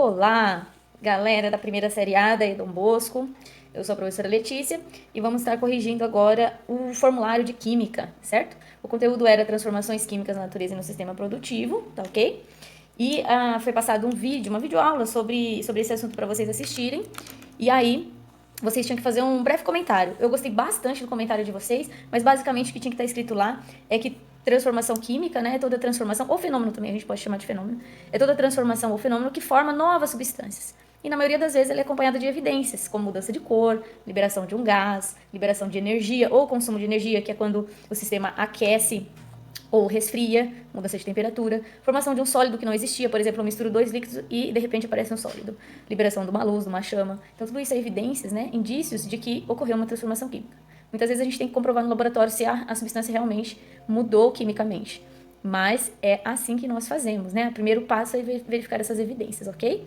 Olá, galera da primeira série A da Dom Bosco. Eu sou a professora Letícia e vamos estar corrigindo agora o formulário de química, certo? O conteúdo era transformações químicas na natureza e no sistema produtivo, tá ok? E foi passado um vídeo, uma videoaula sobre esse assunto para vocês assistirem. E aí, vocês tinham que fazer um breve comentário. Eu gostei bastante do comentário de vocês, mas basicamente o que tinha que estar escrito lá é que transformação química, né, é toda transformação, ou fenômeno também, a gente pode chamar de fenômeno, é toda transformação ou fenômeno que forma novas substâncias. E na maioria das vezes ele é acompanhado de evidências, como mudança de cor, liberação de um gás, liberação de energia ou consumo de energia, que é quando o sistema aquece ou resfria, mudança de temperatura, formação de um sólido que não existia, por exemplo, eu misturo dois líquidos e de repente aparece um sólido, liberação de uma luz, de uma chama. Então tudo isso é evidências, né, indícios de que ocorreu uma transformação química. Muitas vezes a gente tem que comprovar no laboratório se a substância realmente mudou quimicamente. Mas é assim que nós fazemos, né? O primeiro passo é verificar essas evidências, ok?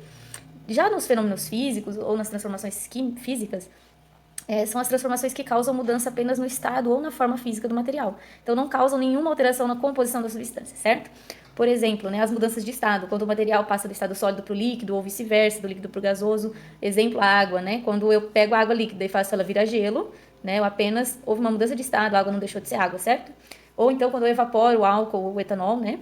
Já nos fenômenos físicos ou nas transformações físicas, são as transformações que causam mudança apenas no estado ou na forma física do material. Então, não causam nenhuma alteração na composição da substância, certo? Por exemplo, né, as mudanças de estado, quando o material passa do estado sólido para o líquido ou vice-versa, do líquido para o gasoso. Exemplo, a água, né? Quando eu pego a água líquida e faço ela virar gelo, né, eu apenas houve uma mudança de estado, a água não deixou de ser água, certo? Ou então, quando eu evaporo o álcool ou o etanol, né?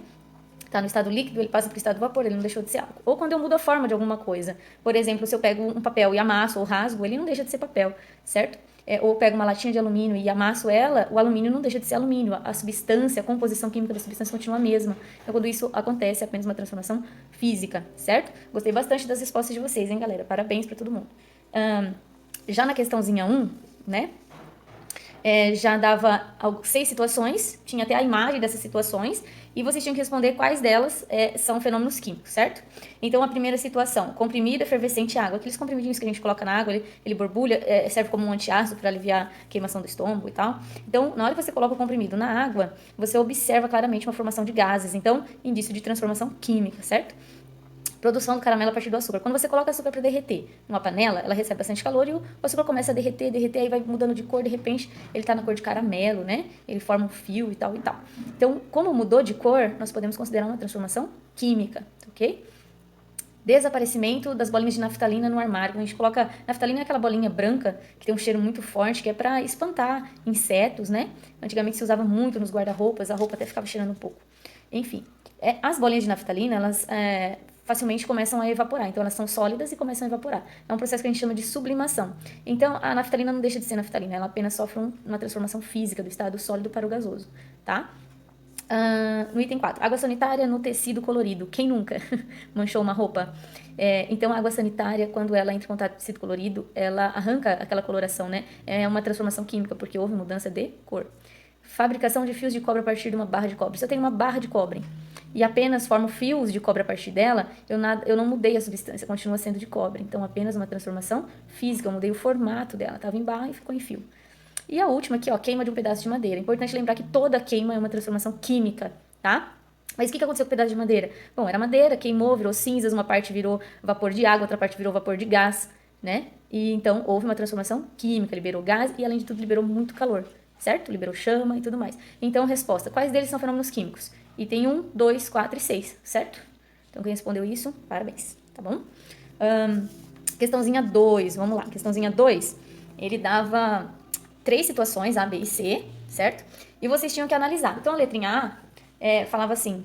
Tá no estado líquido, ele passa para o estado vapor, ele não deixou de ser álcool. Ou quando eu mudo a forma de alguma coisa. Por exemplo, se eu pego um papel e amasso ou rasgo, ele não deixa de ser papel, certo? Ou eu pego uma latinha de alumínio e amasso ela, o alumínio não deixa de ser alumínio. A substância, a composição química da substância continua a mesma. Então, quando isso acontece, é apenas uma transformação física, certo? Gostei bastante das respostas de vocês, hein, galera? Parabéns para todo mundo. Já na questãozinha 1, né? Já dava 6 situações, tinha até a imagem dessas situações, e vocês tinham que responder quais delas são fenômenos químicos, certo? Então, a primeira situação, comprimido, efervescente água. Aqueles comprimidinhos que a gente coloca na água, ele borbulha, serve como um antiácido para aliviar a queimação do estômago e tal. Então, na hora que você coloca o comprimido na água, você observa claramente uma formação de gases, então, indício de transformação química, certo? Produção do caramelo a partir do açúcar. Quando você coloca açúcar para derreter numa panela, ela recebe bastante calor e o açúcar começa a derreter, aí vai mudando de cor, de repente ele está na cor de caramelo, né? Ele forma um fio e tal e tal. Então, como mudou de cor, nós podemos considerar uma transformação química, ok? Desaparecimento das bolinhas de naftalina no armário. Quando a gente coloca naftalina, é aquela bolinha branca que tem um cheiro muito forte, que é para espantar insetos, né? Antigamente se usava muito nos guarda-roupas, a roupa até ficava cheirando um pouco. Enfim, as bolinhas de naftalina, elas facilmente começam a evaporar. Então, elas são sólidas e começam a evaporar. É um processo que a gente chama de sublimação. Então, a naftalina não deixa de ser naftalina, ela apenas sofre uma transformação física do estado sólido para o gasoso, tá? No item 4, água sanitária no tecido colorido. Quem nunca manchou uma roupa? Então, a água sanitária, quando ela entra em contato com o tecido colorido, ela arranca aquela coloração, né? É uma transformação química, porque houve mudança de cor. Fabricação de fios de cobre a partir de uma barra de cobre. Se eu tenho uma barra de cobre e apenas formo fios de cobre a partir dela, eu não mudei a substância, continua sendo de cobre. Então, apenas uma transformação física, eu mudei o formato dela. Estava em barra e ficou em fio. E a última aqui, ó, queima de um pedaço de madeira. É importante lembrar que toda queima é uma transformação química, tá? Mas o que aconteceu com o pedaço de madeira? Bom, era madeira, queimou, virou cinzas, uma parte virou vapor de água, outra parte virou vapor de gás, né? E então houve uma transformação química, liberou gás e além de tudo liberou muito calor, certo? Liberou chama e tudo mais. Então, resposta, quais deles são fenômenos químicos? Item 1, 2, 4 e 6, certo? Então, quem respondeu isso, parabéns, tá bom? Questãozinha 2, vamos lá. Questãozinha 2, ele dava 3 situações, A, B e C, certo? E vocês tinham que analisar. Então, a letrinha A falava assim,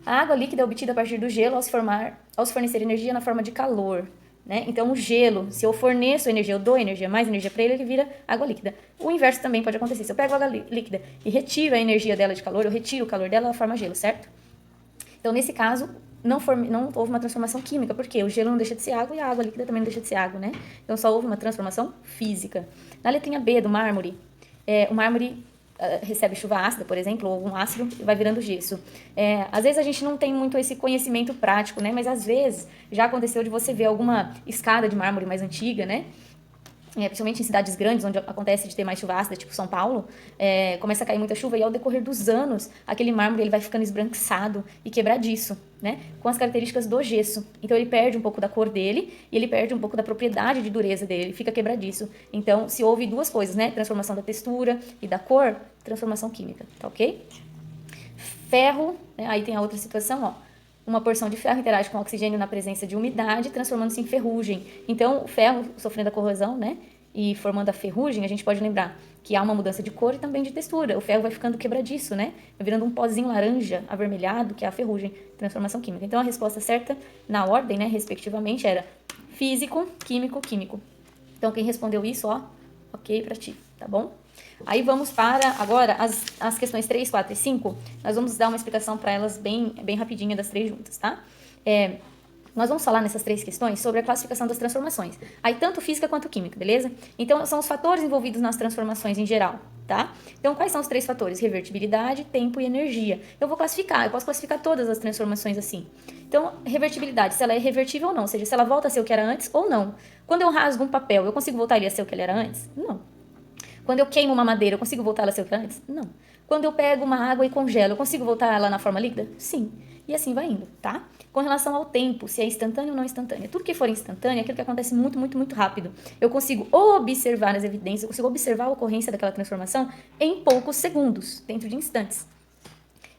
a água líquida é obtida a partir do gelo ao se fornecer energia na forma de calor. Né? Então, o gelo, se eu forneço energia, eu dou energia, mais energia para ele vira água líquida. O inverso também pode acontecer. Se eu pego água líquida e retiro a energia dela de calor, eu retiro o calor dela, ela forma gelo, certo? Então, nesse caso, não houve uma transformação química, porque o gelo não deixa de ser água e a água líquida também não deixa de ser água, né? Então, só houve uma transformação física. Na letrinha B do mármore, o mármore recebe chuva ácida, por exemplo, ou um ácido e vai virando gesso. Às vezes a gente não tem muito esse conhecimento prático, né? Mas às vezes já aconteceu de você ver alguma escada de mármore mais antiga, né? Principalmente em cidades grandes, onde acontece de ter mais chuva ácida, tipo São Paulo, começa a cair muita chuva e ao decorrer dos anos, aquele mármore ele vai ficando esbranquiçado e quebradiço, né? Com as características do gesso. Então ele perde um pouco da cor dele e ele perde um pouco da propriedade de dureza dele, ele fica quebradiço. Então, se houve duas coisas, né? Transformação da textura e da cor, transformação química, tá ok? Ferro, né? Aí tem a outra situação, ó. uma porção de ferro interage com oxigênio na presença de umidade, transformando-se em ferrugem. Então, o ferro sofrendo a corrosão, né, e formando a ferrugem, a gente pode lembrar que há uma mudança de cor e também de textura. O ferro vai ficando quebradiço, né? Vai virando um pozinho laranja avermelhado, que é a ferrugem, transformação química. Então, a resposta certa, na ordem, né, respectivamente, era físico, químico, químico. Então, quem respondeu isso, ó, ok pra ti, tá bom? Aí vamos para, agora, as questões 3, 4 e 5. Nós vamos dar uma explicação para elas bem rapidinha das três juntas, tá? Nós vamos falar nessas três questões sobre a classificação das transformações. Aí, tanto física quanto química, beleza? Então, são os fatores envolvidos nas transformações em geral, tá? Então, quais são os três fatores? Revertibilidade, tempo e energia. Eu vou classificar, eu posso classificar todas as transformações assim. Então, revertibilidade, se ela é revertível ou não, ou seja, se ela volta a ser o que era antes ou não. Quando eu rasgo um papel, eu consigo voltar ele a ser o que ele era antes? Não. Quando eu queimo uma madeira, eu consigo voltar ela a ser o que era antes? Não. Quando eu pego uma água e congelo, eu consigo voltar ela na forma líquida? Sim. E assim vai indo, tá? Com relação ao tempo, se é instantâneo ou não instantâneo. Tudo que for instantâneo é aquilo que acontece muito, muito, muito rápido. Eu consigo observar as evidências, eu consigo observar a ocorrência daquela transformação em poucos segundos, dentro de instantes.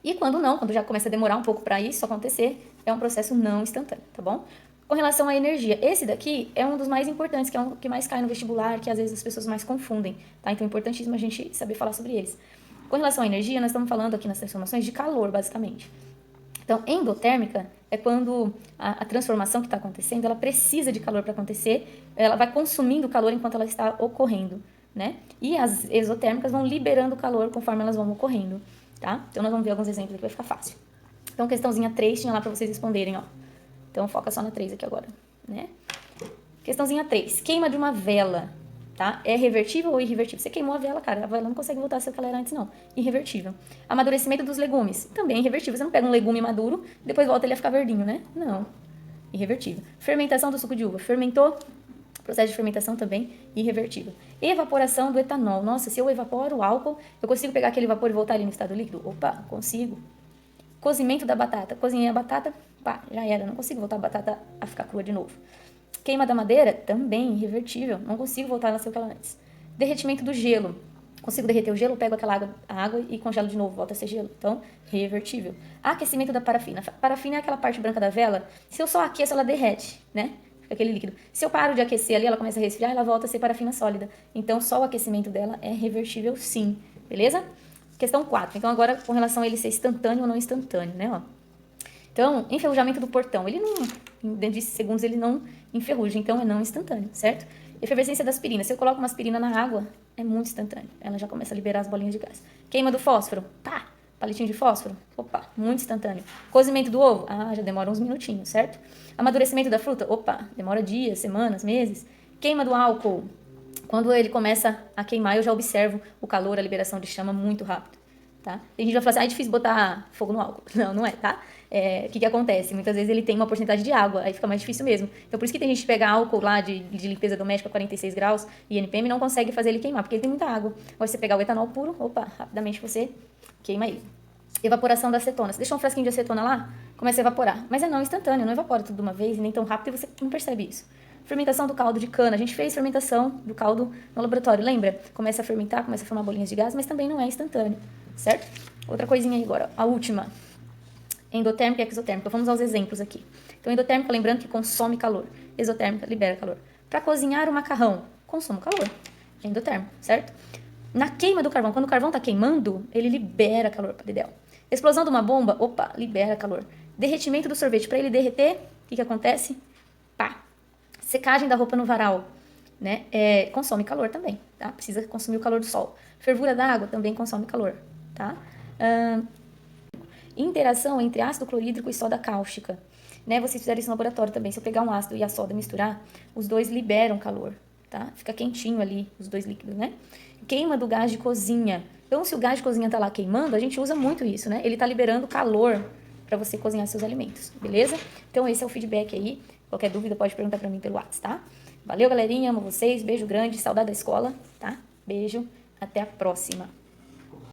E quando não, quando já começa a demorar um pouco para isso acontecer, é um processo não instantâneo, tá bom? Com relação à energia, esse daqui é um dos mais importantes, que é um que mais cai no vestibular, que às vezes as pessoas mais confundem, tá? Então é importantíssimo a gente saber falar sobre eles. Com relação à energia, nós estamos falando aqui nas transformações de calor, basicamente. Então, endotérmica é quando a transformação que está acontecendo, ela precisa de calor para acontecer, ela vai consumindo calor enquanto ela está ocorrendo, né? E as exotérmicas vão liberando calor conforme elas vão ocorrendo, tá? Então, nós vamos ver alguns exemplos aqui, vai ficar fácil. Então, questãozinha 3 tinha lá para vocês responderem, ó. Então, foca só na 3 aqui agora, né? Questãozinha 3. Queima de uma vela, tá? É revertível ou irrevertível? Você queimou a vela, cara, a vela não consegue voltar a ser o que ela era antes, não. Irrevertível. Amadurecimento dos legumes, também é irrevertível. Você não pega um legume maduro, depois volta ele a ficar verdinho, né? Não. Irrevertível. Fermentação do suco de uva. Fermentou, processo de fermentação também, irrevertível. Evaporação do etanol. Nossa, se eu evaporo o álcool, eu consigo pegar aquele vapor e voltar ele no estado líquido? Opa, consigo. Cozimento da batata. Cozinhei a batata, pá, já era. Não consigo voltar a batata a ficar crua de novo. Queima da madeira, também irrevertível. Não consigo voltar a ser o que ela antes. Derretimento do gelo. Consigo derreter o gelo, pego aquela água e congelo de novo, volta a ser gelo. Então, revertível. Aquecimento da parafina. Parafina é aquela parte branca da vela. Se eu só aqueço, ela derrete, né? Fica aquele líquido. Se eu paro de aquecer ali, ela começa a resfriar, ela volta a ser parafina sólida. Então, só o aquecimento dela é revertível, sim. Beleza? Questão 4. Então, agora, com relação a ele ser instantâneo ou não instantâneo, né? Ó. Então, enferrujamento do portão. Ele não, dentro de segundos, ele não enferruja. Então, é não instantâneo, certo? Efervescência da aspirina. Se eu coloco uma aspirina na água, é muito instantâneo. Ela já começa a liberar as bolinhas de gás. Queima do fósforo. Pá! Palitinho de fósforo. Opa! Muito instantâneo. Cozimento do ovo. Ah, já demora uns minutinhos, certo? Amadurecimento da fruta. Opa! Demora dias, semanas, meses. Queima do álcool. Quando ele começa a queimar, eu já observo o calor, a liberação de chama muito rápido, tá? Tem gente que vai falar assim, é difícil botar fogo no álcool. Não, não é, tá? O que acontece? Muitas vezes ele tem uma porcentagem de água, aí fica mais difícil mesmo. Então, por isso que tem gente que pega álcool lá de limpeza doméstica a 46 graus e NPM não consegue fazer ele queimar, porque ele tem muita água. Ou você pegar o etanol puro, opa, rapidamente você queima ele. Evaporação da acetona. Você deixa um frasquinho de acetona lá, começa a evaporar. Mas é não instantâneo, não evapora tudo de uma vez, e nem tão rápido, e você não percebe isso. Fermentação do caldo de cana. A gente fez fermentação do caldo no laboratório, lembra? Começa a fermentar, começa a formar bolinhas de gás, mas também não é instantâneo, certo? Outra coisinha aí agora, a última. Endotérmica e exotérmica. Vamos aos exemplos aqui. Então, endotérmica, lembrando que consome calor. Exotérmica, libera calor. Para cozinhar o macarrão, consome calor. Endotérmico, certo? Na queima do carvão, quando o carvão está queimando, ele libera calor para dedéu. Explosão de uma bomba, opa, libera calor. Derretimento do sorvete, para ele derreter, o que acontece? Pá! Secagem da roupa no varal, né? Consome calor também, tá? Precisa consumir o calor do sol. Fervura da água também consome calor, tá? Interação entre ácido clorídrico e soda cáustica, né? Vocês fizeram isso no laboratório também. Se eu pegar um ácido e a soda misturar, os dois liberam calor, tá? Fica quentinho ali, os dois líquidos, né? Queima do gás de cozinha. Então, se o gás de cozinha tá lá queimando, a gente usa muito isso, né? Ele tá liberando calor para você cozinhar seus alimentos, beleza? Então, esse é o feedback aí. Qualquer dúvida pode perguntar para mim pelo WhatsApp, tá? Valeu, galerinha. Amo vocês. Beijo grande. Saudade da escola, tá? Beijo. Até a próxima.